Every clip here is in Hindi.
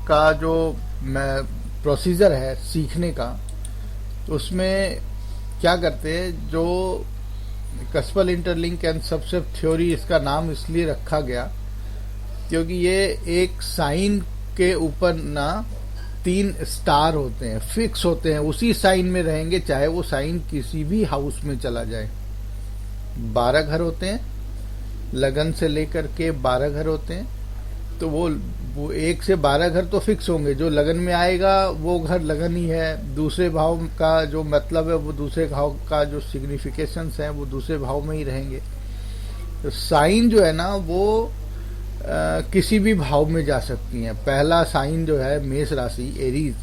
का जो प्रोसीजर है सीखने का, उसमें क्या करते हैं, जो कस्पल इंटरलिंक एंड सबसेट थ्योरी इसका नाम इसलिए रखा गया क्योंकि ये एक साइन के ऊपर ना 3 स्टार होते हैं, फिक्स होते हैं, उसी साइन में रहेंगे चाहे वो साइन किसी भी हाउस में चला जाए। 12 घर होते हैं, लगन से लेकर के 12 घर होते हैं। तो वो 1 से 12 घर तो फिक्स होंगे, जो लगन में आएगा वो घर लगन ही है, दूसरे भाव का जो मतलब है वो दूसरे भाव का जो सिग्निफिकेशंस हैं वो दूसरे भाव में ही रहेंगे। तो साइन जो है ना वो किसी भी भाव में जा सकती हैं। पहला साइन जो है मेष राशि एरीज,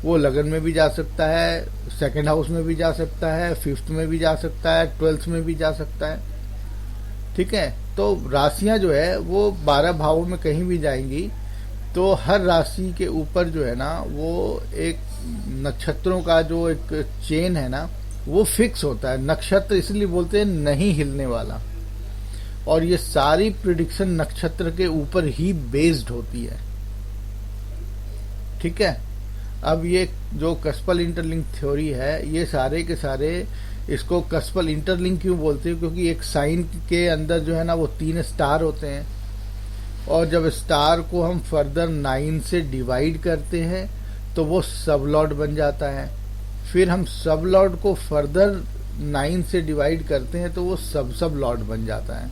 वो लगन में भी जा सकता है, सेकंड हाउस में भी जा सकता है, 5th में भी जा सकता है, 12th में भी जा सकता है। ठीक है, तो राशियां जो है वो 12 भावों में कहीं भी जाएंगी। तो हर राशि के ऊपर जो है ना वो एक नक्षत्रों का जो एक चेन है ना वो फिक्स होता है। नक्षत्र इसलिए बोलते हैं नहीं हिलने वाला, और ये सारी प्रिडिक्शन नक्षत्र के ऊपर ही बेस्ड होती है। ठीक है, अब ये जो कस्पल इंटरलिंक थ्योरी है, ये सारे के सारे इसको कस्पल इंटरलिंक क्यों बोलते हैं, क्योंकि एक साइन के अंदर जो है ना वो 3 स्टार होते हैं, और जब स्टार को हम फर्दर 9 से डिवाइड करते हैं तो वो सब लॉर्ड बन जाता है। फिर हम सब लॉर्ड को फर्दर 9 से डिवाइड करते हैं तो वो सब लॉर्ड बन जाता है।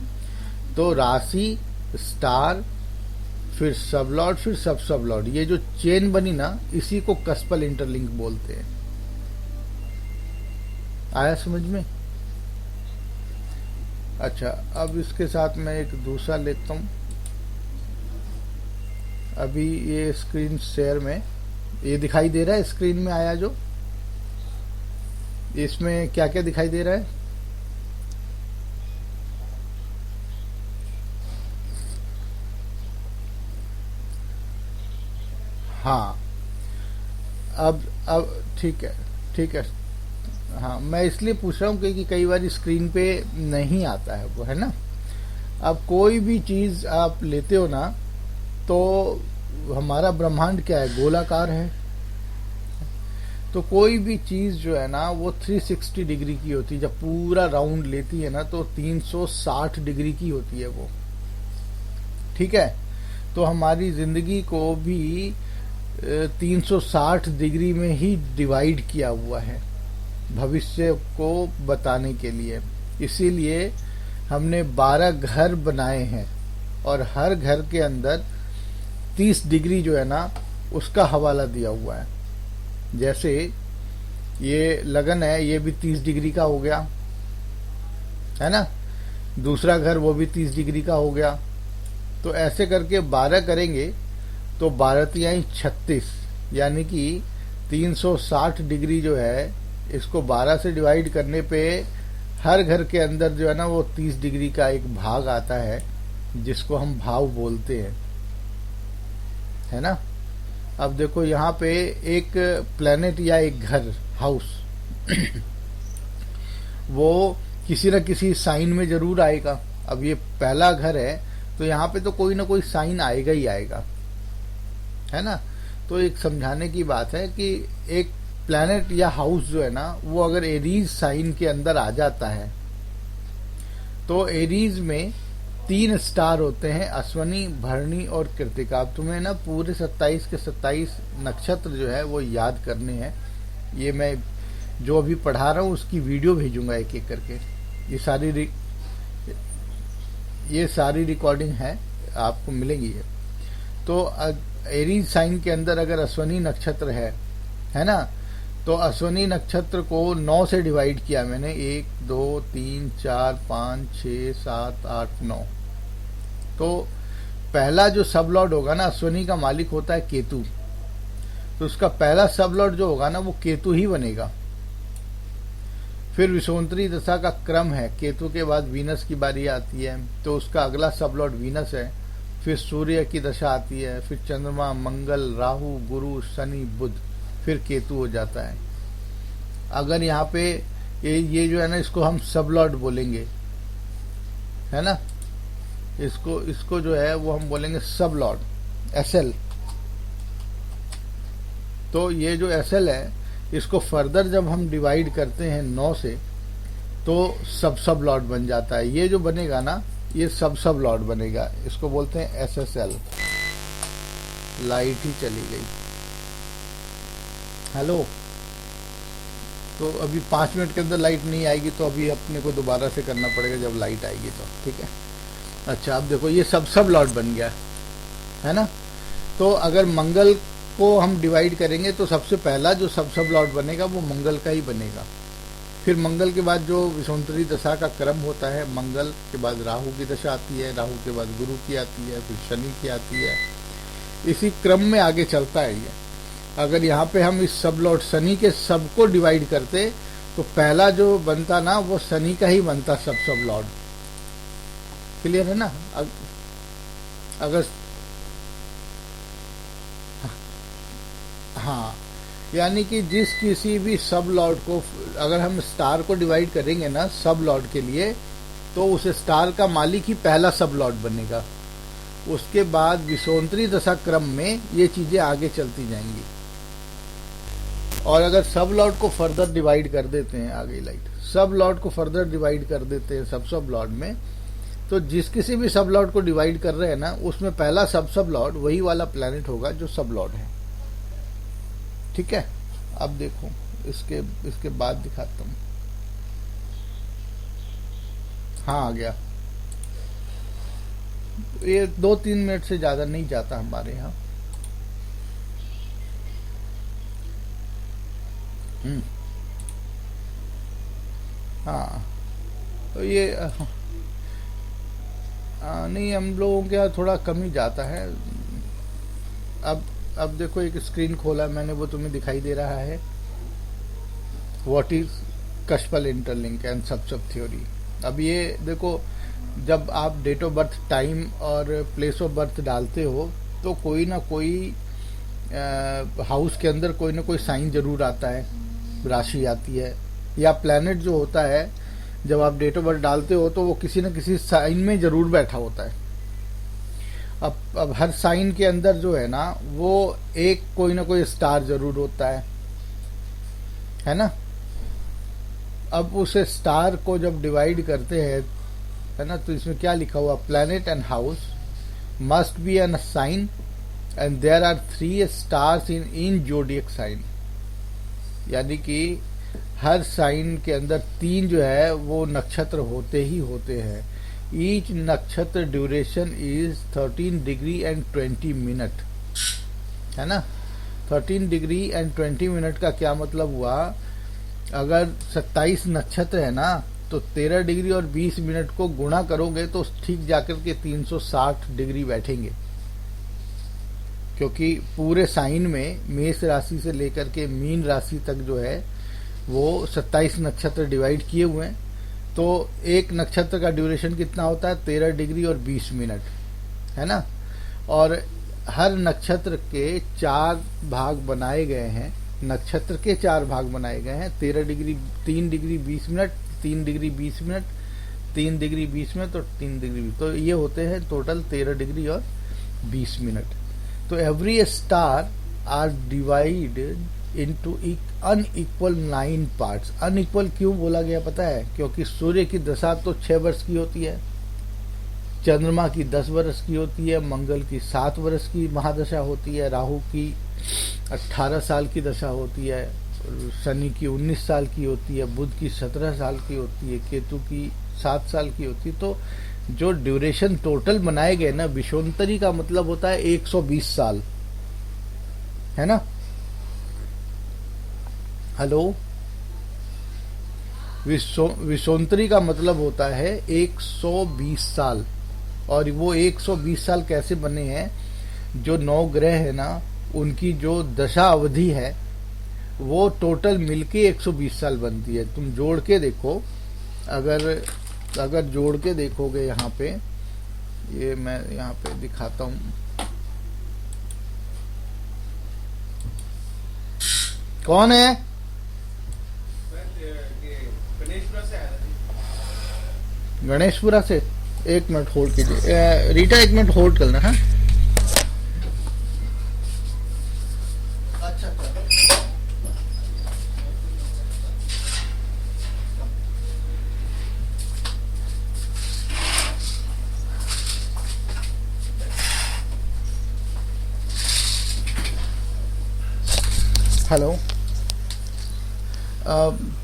तो राशि, स्टार, फिर सब लॉर्ड, फिर सब लॉर्ड, ये जो चेन बनी ना इसी को कस्पल इंटरलिंक बोलते हैं। आया समझ में? अच्छा, अब इसके साथ मैं एक दूसरा लेता हूं। अभी ये स्क्रीन शेयर में ये दिखाई दे रहा है, स्क्रीन में आया जो, इसमें क्या क्या दिखाई दे रहा है? हाँ, अब ठीक है, ठीक है। हाँ, मैं इसलिए पूछ रहा हूँ क्योंकि कई बार स्क्रीन पे नहीं आता है वो, है ना। अब कोई भी चीज आप लेते हो ना, तो हमारा ब्रह्मांड क्या है, गोलाकार है। तो कोई भी चीज जो है ना वो 360 डिग्री की होती है। जब पूरा राउंड लेती है ना तो 360 डिग्री की होती है वो। ठीक है, तो हमारी जिंदगी को भी 360 डिग्री में ही डिवाइड किया हुआ है भविष्य को बताने के लिए। इसीलिए हमने 12 घर बनाए हैं, और हर घर के अंदर 30 डिग्री जो है ना उसका हवाला दिया हुआ है। जैसे ये लगन है, ये भी 30 डिग्री का हो गया, है ना। दूसरा घर वो भी 30 डिग्री का हो गया। तो ऐसे करके 12 करेंगे तो 12 तिहाई 36, यानी कि 360 डिग्री जो है इसको 12 से डिवाइड करने पे हर घर के अंदर जो है ना वो 30 डिग्री का एक भाग आता है, जिसको हम भाव बोलते हैं, है ना। अब देखो यहाँ पे एक प्लेनेट या एक घर, हाउस वो किसी न किसी साइन में जरूर आएगा। अब ये पहला घर है तो यहाँ पे तो कोई ना कोई साइन आएगा ही आएगा, है ना। तो एक समझाने की बात है कि एक प्लैनेट या हाउस जो है ना वो अगर एरीज साइन के अंदर आ जाता है तो एरीज में 3 स्टार होते हैं, अश्वनी, भरणी और कृतिका। तुम्हें ना पूरे 27 के 27 नक्षत्र जो है वो याद करने हैं। ये मैं जो अभी पढ़ा रहा हूँ उसकी वीडियो भेजूंगा एक एक करके। ये सारी रिकॉर्डिंग है, आपको मिलेगी। तो एरीज साइन के अंदर अगर अश्वनी नक्षत्र है ना, तो अश्वनी नक्षत्र को 9 से डिवाइड किया मैंने, 1 2 3 4 5 6 7 8 9। तो पहला जो सब लॉर्ड होगा ना, अश्वनी का मालिक होता है केतु, तो उसका पहला सब लॉर्ड जो होगा ना वो केतु ही बनेगा। फिर विषुवंतरी दशा का क्रम है, केतु के बाद वीनस की बारी आती है, तो उसका अगला सब लॉर्ड वीनस है। फिर सूर्य की दशा आती है, फिर चंद्रमा, मंगल, राहु, गुरु, शनि, बुध, फिर केतु हो जाता है। अगर यहाँ पे ये जो है ना इसको हम सब लॉर्ड बोलेंगे, है ना, इसको जो है वो हम बोलेंगे सब लॉर्ड, SL। तो ये जो SL है, इसको फर्दर जब हम डिवाइड करते हैं 9 से, तो सब लॉट बन जाता है। ये जो बनेगा ना, ये सब लॉट बनेगा, इसको बोलते हैं SSL। लाइट ही चली गई। हेलो, तो अभी 5 मिनट के अंदर लाइट नहीं आएगी, तो अभी अपने को दोबारा से करना पड़ेगा जब लाइट आएगी तो, ठीक है। अच्छा, अब देखो ये सब लॉट बन गया है ना। तो अगर मंगल को हम डिवाइड करेंगे तो सबसे पहला जो सब लॉट बनेगा वो मंगल का ही बनेगा। फिर मंगल के बाद जो विषुवंतरी दशा का क्रम होता है, मंगल के बाद राहु की दशा आती है, राहु के बाद गुरु की आती है, फिर शनि की आती है, इसी क्रम में आगे चलता है ये। अगर यहाँ पे हम इस सब लॉट शनि के सब को डिवाइड करते तो पहला जो बनता ना वो शनि का ही बनता सब लॉट। क्लियर है ना। अगर हाँ, यानी कि जिस किसी भी सब लॉट को अगर हम स्टार को डिवाइड करेंगे ना सब लॉट के लिए, तो उस स्टार का मालिक ही पहला सब लॉट बनेगा। उसके बाद विषुवंतरी दशा क्रम में ये चीजें आगे चलती जाएंगी। और अगर सब लॉट को फर्दर डिवाइड कर देते हैं, आगे लाइट, सब लॉट को फर्दर डिवाइड कर देते हैं सब लॉट में, तो जिस किसी भी सब लॉट को डिवाइड कर रहे हैं ना, उसमें पहला सब लॉट वही वाला प्लैनेट होगा जो सब लॉट है। ठीक है। अब देखो इसके बाद दिखाता हूं। हाँ, आ गया। ये 2-3 मिनट से ज्यादा नहीं जाता हमारे यहाँ। हाँ, तो ये नहीं, हम लोगों के यहाँ थोड़ा कम ही जाता है। अब देखो एक स्क्रीन खोला मैंने, वो तुम्हें दिखाई दे रहा है, व्हाट इज कश्पल इंटरलिंक एंड सब थ्योरी। अब ये देखो, जब आप डेट ऑफ बर्थ, टाइम और प्लेस ऑफ बर्थ डालते हो तो कोई ना कोई हाउस के अंदर कोई ना कोई साइन जरूर आता है, राशि आती है, या प्लैनेट जो होता है जब आप डेट ऑफ बर्थ डालते हो तो वो किसी न किसी साइन में जरूर बैठा होता है। अब हर साइन के अंदर जो है ना, वो एक कोई ना कोई स्टार जरूर होता है ना। अब उस स्टार को जब डिवाइड करते हैं, है ना, तो इसमें क्या लिखा हुआ, planet and house must be an sign and there are 3 stars in zodiac sign. यानी कि हर साइन के अंदर 3 जो है वो नक्षत्र होते ही होते हैं। ईच नक्षत्र duration is 13 degree and 20 minute, है ना। 13 डिग्री एंड 20 मिनट का क्या मतलब हुआ, अगर 27 नक्षत्र है ना, तो 13 डिग्री और 20 मिनट को गुणा करोगे तो ठीक जाकर के 360 डिग्री बैठेंगे। क्योंकि पूरे साइन में मेष राशि से लेकर के मीन राशि तक जो है वो 27 नक्षत्र डिवाइड किए हुए हैं। तो एक नक्षत्र का ड्यूरेशन कितना होता है, 13 डिग्री और 20 मिनट, है ना। और हर नक्षत्र के 4 भाग बनाए गए हैं, नक्षत्र के 4 भाग बनाए गए हैं, 13 degree, 3 degree 20 minute, 3 degree 20 minute, 3 degree 20 minute और 3 डिग्री, तो ये होते हैं टोटल 13 डिग्री और 20 मिनट। तो every star are divided into unequal 9 parts. Unequal क्यों बोला गया पता है, क्योंकि सूर्य की दशा तो 6 वर्ष की होती है, चंद्रमा की 10 वर्ष की होती है, मंगल की 7 वर्ष की महादशा होती है, राहु की 18 साल की दशा होती है, शनि की 19 साल की होती है, बुध की 17 साल की होती है, केतु की 7 साल की होती है। तो जो ड्यूरेशन टोटल बनाए गए ना, विषुवंतरी का मतलब होता है 120 साल, है ना। हेलो, विषुवंतरी का मतलब होता है 120 साल। और वो 120 साल कैसे बने हैं, जो 9 ग्रह है ना, उनकी जो दशा अवधि है वो टोटल मिलके 120 साल बनती है। तुम जोड़ के देखो, अगर जोड़ के देखोगे, यहाँ पे ये मैं यहाँ पे दिखाता हूँ, कौन है, गणेशपुरा से। 1 मिनट होल्ड कीजिए रीटा, 1 मिनट होल्ड करना है। हेलो,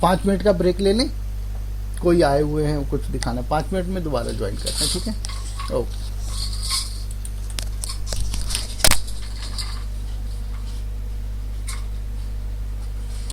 5 मिनट का ब्रेक ले लें, कोई आए हुए हैं कुछ दिखाना, 5 मिनट में दोबारा ज्वाइन करते हैं, ठीक है? ओके।